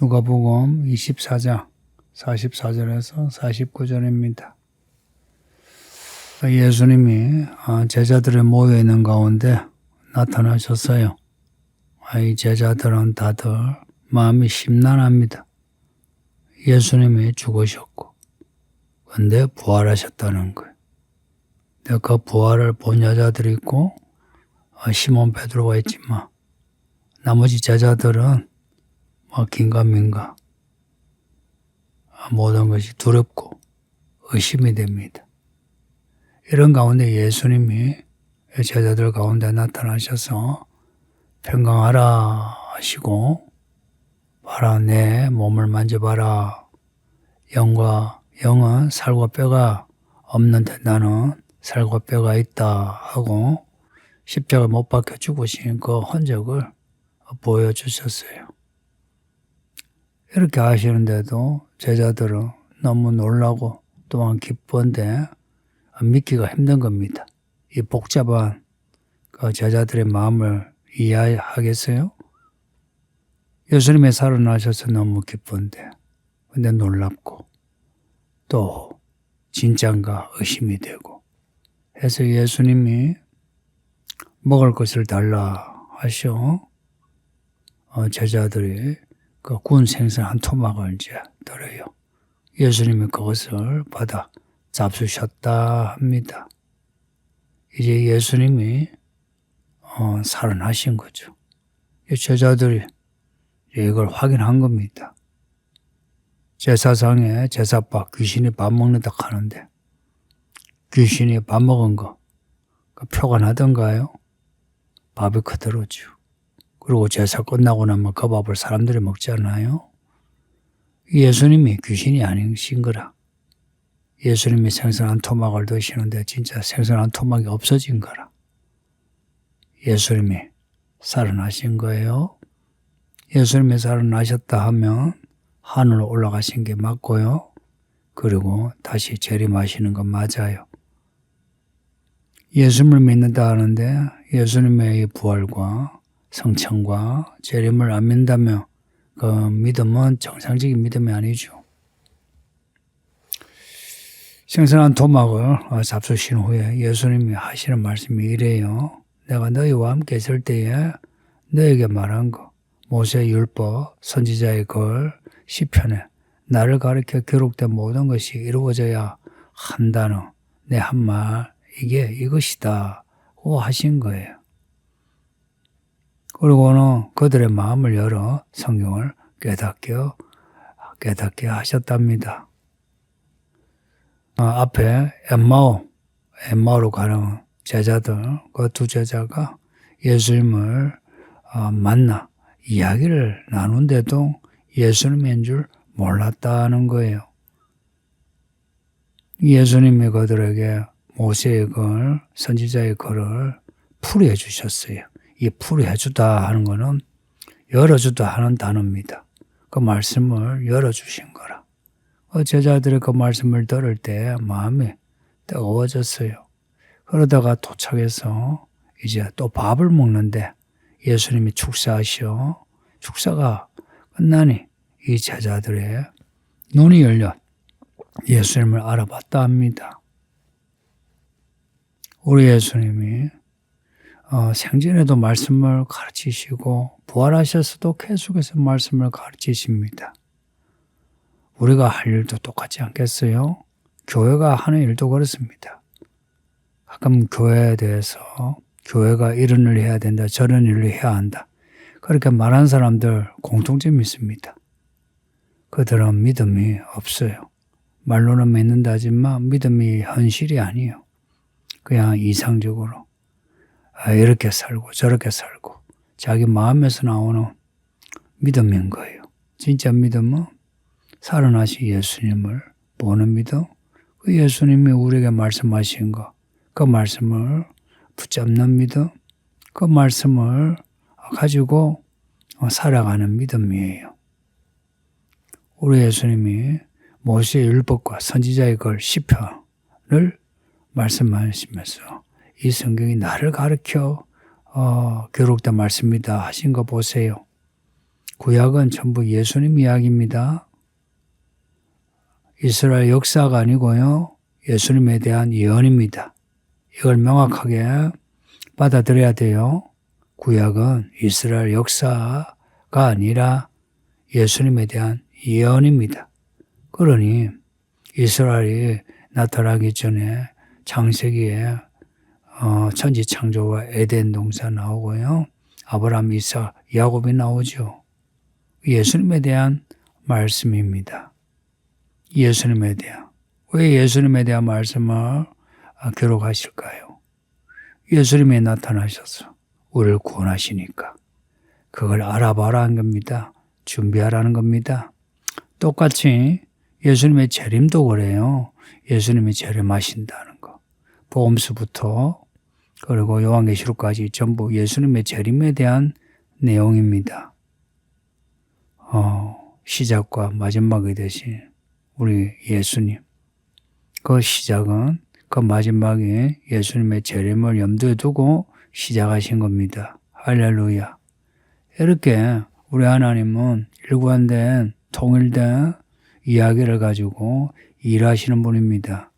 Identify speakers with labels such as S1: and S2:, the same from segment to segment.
S1: 누가복음 24장 44절에서 49절입니다. 예수님이 제자들의 모여 있는 가운데 나타나셨어요. 이 제자들은 다들 마음이 심란합니다. 예수님이 죽으셨고 근데 부활하셨다는 거예요. 근데 그 부활을 본 여자들이 있고 시몬 베드로가 있지만 나머지 제자들은 긴가민가 모든 것이 두렵고 의심이 됩니다. 이런 가운데 예수님이 제자들 가운데 나타나셔서 평강하라 하시고 봐라 내 몸을 만져봐라. 영은 살과 뼈가 없는데 나는 살과 뼈가 있다 하고 십자가 못 박혀 죽으신 그 흔적을 보여주셨어요. 이렇게 하시는데도 제자들은 너무 놀라고 또한 기쁜데 믿기가 힘든 겁니다. 이 복잡한 그 제자들의 마음을 이해하겠어요? 예수님이 살아나셔서 너무 기쁜데 근데 놀랍고 또 진짠가 의심이 되고 해서 예수님이 먹을 것을 달라 하셔 제자들이 그 구운 생선 한 토막을 이제 들어요. 예수님이 그것을 받아 잡수셨다 합니다. 이제 예수님이 살아나신 거죠. 제자들이 이걸 확인한 겁니다. 제사상에 제사밥 귀신이 밥 먹는다 하는데 귀신이 밥 먹은 거 표가 나던가요? 밥이 그대로죠. 그리고 제사 끝나고 나면 그 밥을 사람들이 먹지 않아요? 예수님이 귀신이 아니신 거라. 예수님이 생선 한 토막을 드시는데 진짜 생선 한 토막이 없어진 거라. 예수님이 살아나신 거예요. 예수님이 살아나셨다 하면 하늘로 올라가신 게 맞고요. 그리고 다시 재림하시는 건 맞아요. 예수님을 믿는다 하는데 예수님의 부활과 성천과 재림을 안 믿는다면 그 믿음은 정상적인 믿음이 아니죠. 생선 한 토막을 잡수신 후에 예수님이 하시는 말씀이 이래요. 내가 너희와 함께 있을 때에 너에게 말한 거 모세의 율법 선지자의 글 시편에 나를 가리켜 기록된 모든 것이 이루어져야 한다는 내 한 말 이게 이것이다 고 하신 거예요. 그리고는 그들의 마음을 열어 성경을 깨닫게 하셨답니다. 앞에 엠마오로 가는 제자들, 그 두 제자가 예수님을 만나 이야기를 나눈데도 예수님인 줄 몰랐다는 거예요. 예수님이 그들에게 모세의 글, 선지자의 글을 풀이해 주셨어요. 이 풀이해 주다 하는 것은 열어주다 하는 단어입니다. 그 말씀을 열어주신 거라. 제자들이 그 말씀을 들을 때 마음이 뜨거워졌어요. 그러다가 도착해서 이제 또 밥을 먹는데 예수님이 축사하셔. 축사가 끝나니 이 제자들의 눈이 열려 예수님을 알아봤다 합니다. 우리 예수님이 생전에도 말씀을 가르치시고 부활하셔서도 계속해서 말씀을 가르치십니다. 우리가 할 일도 똑같지 않겠어요? 교회가 하는 일도 그렇습니다. 가끔 교회에 대해서 교회가 이런 일을 해야 된다, 저런 일을 해야 한다. 그렇게 말하는 사람들 공통점이 있습니다. 그들은 믿음이 없어요. 말로는 믿는다 하지만 믿음이 현실이 아니에요. 그냥 이상적으로 이렇게 살고 저렇게 살고 자기 마음에서 나오는 믿음인 거예요. 진짜 믿음은 살아나신 예수님을 보는 믿음, 그 예수님이 우리에게 말씀하신 거, 그 말씀을 붙잡는 믿음, 그 말씀을 가지고 살아가는 믿음이에요. 우리 예수님이 모세의 율법과 선지자의 글 시편을 말씀하시면서 이 성경이 나를 가르쳐 기록된 말씀이다 하신 거 보세요. 구약은 전부 예수님 이야기입니다. 이스라엘 역사가 아니고요. 예수님에 대한 예언입니다. 이걸 명확하게 받아들여야 돼요. 구약은 이스라엘 역사가 아니라 예수님에 대한 예언입니다. 그러니 이스라엘이 나타나기 전에 창세기에 천지창조와 에덴 동산 나오고요. 아브라함, 이삭, 야곱이 나오죠. 예수님에 대한 말씀입니다. 예수님에 대한. 왜 예수님에 대한 말씀을 기록하실까요? 예수님이 나타나셔서 우리를 구원하시니까 그걸 알아봐라 한 겁니다. 준비하라는 겁니다. 똑같이 예수님의 재림도 그래요. 예수님이 재림하신다는 거. 복음서부터 그리고 요한계시록까지 전부 예수님의 재림에 대한 내용입니다. 시작과 마지막이 되신 우리 예수님. 그 시작은 그 마지막에 예수님의 재림을 염두에 두고 시작하신 겁니다. 할렐루야. 이렇게 우리 하나님은 일관된 통일된 이야기를 가지고 일하시는 분입니다.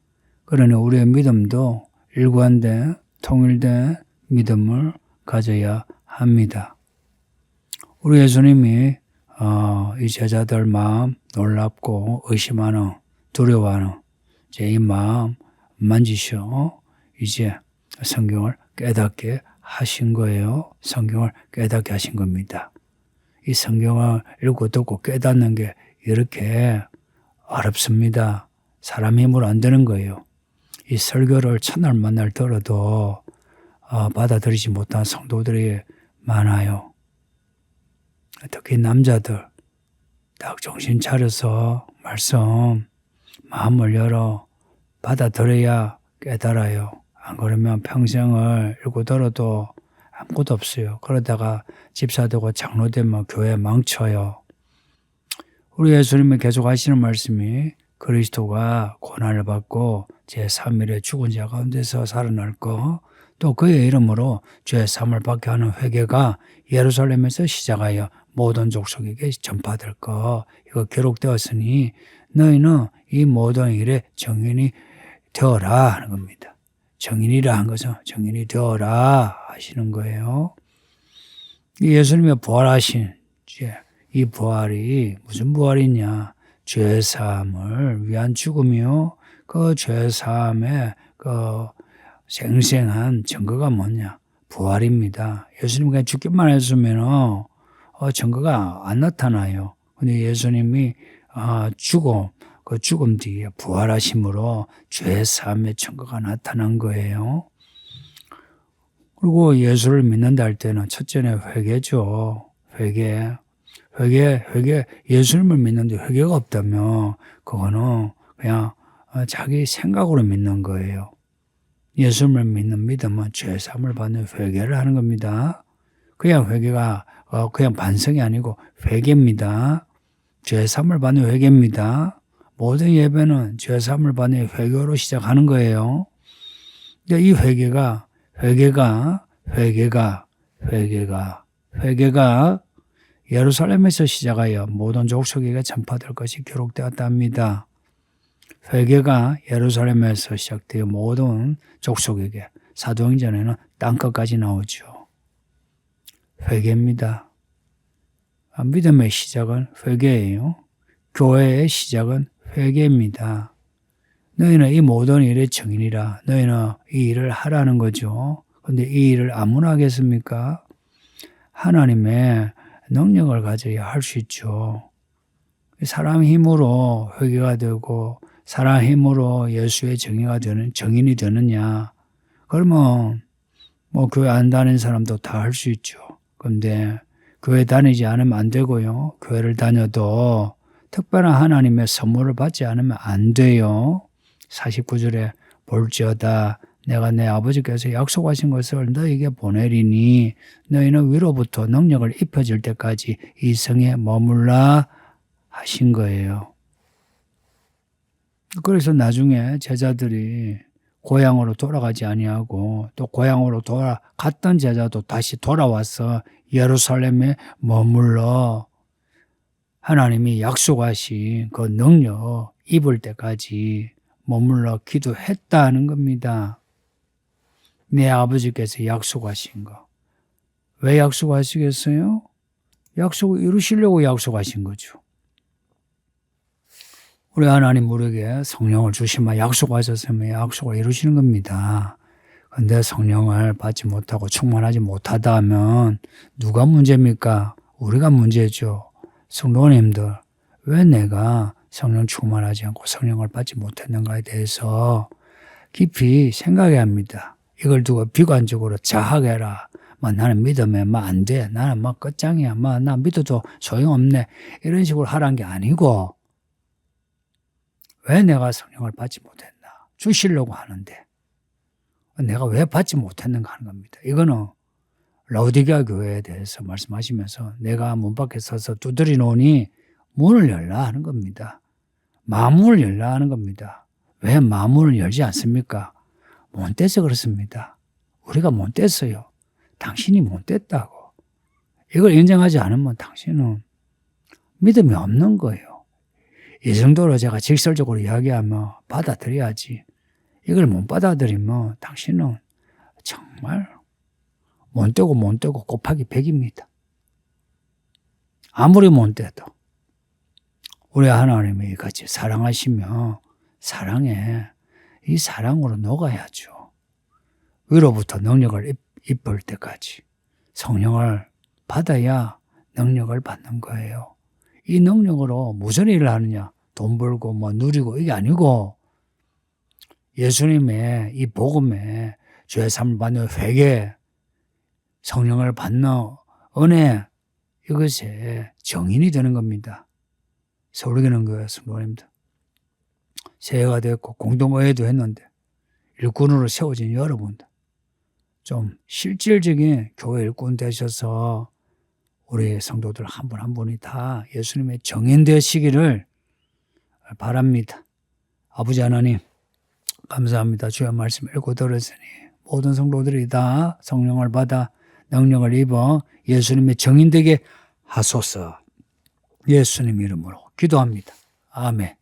S1: 그러니 우리의 믿음도 일관된 통일된 믿음을 가져야 합니다. 우리 예수님이 이 제자들 마음 놀랍고 의심하는 두려워하는 이 마음 만지셔 이제 성경을 깨닫게 하신 거예요. 성경을 깨닫게 하신 겁니다. 이 성경을 읽고 듣고 깨닫는 게 이렇게 어렵습니다. 사람 힘으로 안 되는 거예요. 이 설교를 첫날 만날 들어도 받아들이지 못한 성도들이 많아요. 특히 남자들 딱 정신 차려서 말씀 마음을 열어 받아들여야 깨달아요. 안 그러면 평생을 읽고 들어도 아무것도 없어요. 그러다가 집사 되고 장로 되면 교회 망쳐요. 우리 예수님이 계속 하시는 말씀이 그리스도가 고난을 받고 제3일에 죽은 자 가운데서 살아날 거, 또 그의 이름으로 죄 사함을 받게 하는 회개가 예루살렘에서 시작하여 모든 족속에게 전파될 거, 이거 기록되었으니 너희는 이 모든 일에 증인이 되어라 하는 겁니다. 증인이라 한 것은 증인이 되어라 하시는 거예요. 예수님의 부활하신 이 부활이 무슨 부활이냐? 죄사함을 위한 죽음이요. 그 죄사함의 그 생생한 증거가 뭐냐? 부활입니다. 예수님 그냥 죽기만 했으면 증거가 안 나타나요. 근데 예수님이 그 죽음 뒤에 부활하심으로 죄사함의 증거가 나타난 거예요. 그리고 예수를 믿는다 할 때는 첫째는 회개죠. 회개. 예수님을 믿는데 회개가 없다면 그거는 그냥 자기 생각으로 믿는 거예요. 예수님을 믿는 믿음은 죄사함을 받는 회개를 하는 겁니다. 그냥 회개가 그냥 반성이 아니고 회개입니다. 죄사함을 받는 회개입니다. 모든 예배는 죄사함을 받는 회개로 시작하는 거예요. 근데 이 회개가 예루살렘에서 시작하여 모든 족속에게 전파될 것이 기록되었답니다. 회개가 예루살렘에서 시작되어 모든 족속에게, 사도행전에는 땅끝까지 나오죠. 회개입니다. 믿음의 시작은 회개예요. 교회의 시작은 회개입니다. 너희는 이 모든 일의 증인이라. 너희는 이 일을 하라는 거죠. 그런데 이 일을 아무나 하겠습니까? 하나님의 능력을 가져야 할 수 있죠. 사람 힘으로 회개가 되고 사람 힘으로 예수의 증인이 되느냐? 그러면 교회 안 다니는 사람도 다 할 수 있죠. 그런데 교회 다니지 않으면 안 되고요. 교회를 다녀도 특별한 하나님의 선물을 받지 않으면 안 돼요. 49절에 볼지어다 내가 내 아버지께서 약속하신 것을 너희에게 보내리니 너희는 위로부터 능력을 입혀질 때까지 이 성에 머물라 하신 거예요. 그래서 나중에 제자들이 고향으로 돌아가지 아니하고 또 고향으로 돌아갔던 제자도 다시 돌아와서 예루살렘에 머물러 하나님이 약속하신 그 능력 입을 때까지 머물러 기도했다는 겁니다. 내 아버지께서 약속하신 거. 왜 약속하시겠어요? 약속을 이루시려고 약속하신 거죠. 우리 하나님 우리에게 성령을 주시면 약속하셨으면 약속을 이루시는 겁니다. 근데 성령을 받지 못하고 충만하지 못하다 하면 누가 문제입니까? 우리가 문제죠. 성도님들, 왜 내가 성령 충만하지 않고 성령을 받지 못했는가에 대해서 깊이 생각해야 합니다. 이걸 두고 비관적으로 자학해라. 나는 믿음에 안 돼. 나는 끝장이야. 나 믿어도 소용없네. 이런 식으로 하라는 게 아니고 왜 내가 성령을 받지 못했나? 주시려고 하는데 내가 왜 받지 못했는가 하는 겁니다. 이거는 라오디게아 교회에 대해서 말씀하시면서 내가 문 밖에 서서 두드려 놓으니 문을 열라 하는 겁니다. 마음을 열라 하는 겁니다. 왜 마음을 열지 않습니까? 못 돼서 그렇습니다. 우리가 못 됐어요. 당신이 못 됐다고. 이걸 인정하지 않으면 당신은 믿음이 없는 거예요. 이 정도로 제가 직설적으로 이야기하면 받아들여야지. 이걸 못 받아들이면 당신은 정말 못 되고 곱하기 100입니다. 아무리 못 돼도 우리 하나님이 같이 사랑하시며 사랑에 이 사랑으로 녹아야죠. 위로부터 능력을 입을 때까지 성령을 받아야 능력을 받는 거예요. 이 능력으로 무슨 일을 하느냐? 돈 벌고 누리고 이게 아니고 예수님의 이 복음에 죄 사함을 받는 회개, 성령을 받는 은혜, 이것에 정인이 되는 겁니다. 서울교는 거예요, 성도님들. 새해가 됐고 공동의회도 했는데 일꾼으로 세워진 여러분들 좀 실질적인 교회 일꾼 되셔서 우리 성도들 한 분 한 분이 다 예수님의 정인 되시기를 바랍니다. 아버지 하나님 감사합니다. 주의 말씀 읽고 들었으니 모든 성도들이 다 성령을 받아 능력을 입어 예수님의 정인 되게 하소서. 예수님 이름으로 기도합니다. 아멘.